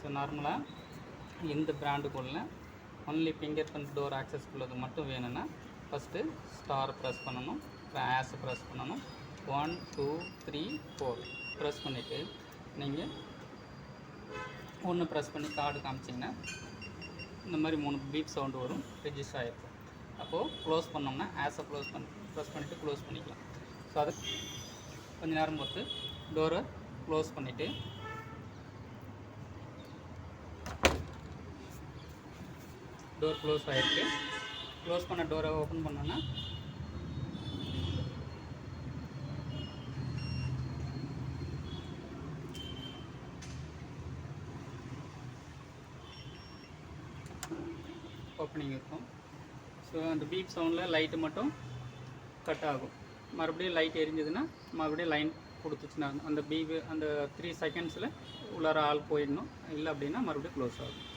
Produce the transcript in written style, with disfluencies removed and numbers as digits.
So நார்மலாக இந்த பிராண்டுக்குள்ள only fingerprint door access உள்ளது மட்டும் வேணும்னா ஃபஸ்ட்டு ஸ்டார் ப்ரெஸ் பண்ணணும், அப்புறம் ஆஸ் ப்ரெஸ் பண்ணணும். 1 2 3 4 ப்ரெஸ் பண்ணிவிட்டு நீங்கள் ஒன்று ப்ரெஸ் பண்ணி கார்டு காமிச்சிங்கன்னா இந்த மாதிரி 3 பீப் சவுண்டு வரும், ரெஜிஸ்டர் ஆகிருக்கும். அப்போது க்ளோஸ் பண்ணோம்னா ஆஸை ப்ரெஸ் பண்ணிவிட்டு க்ளோஸ் பண்ணிக்கலாம். ஸோ அது கொஞ்சம் நேரம் பொறுத்து டோரை க்ளோஸ் பண்ணிவிட்டு டோர் க்ளோஸ் ஆகிருக்கு. க்ளோஸ் பண்ண டோரை ஓப்பன் பண்ணோன்னா ஓப்பனிங் இருக்கும். ஸோ அந்த பீப் சவுண்டில் லைட்டு மட்டும் கட் ஆகும். மறுபடியும் லைட் எரிஞ்சதுன்னா மறுபடியும் லைன் கொடுத்துச்சுன்னா அந்த பீப்பு அந்த 3 செகண்ட்ஸில் உள்ளார ஆள் போயிடணும். இல்லை அப்படின்னா மறுபடியும் க்ளோஸ் ஆகும்.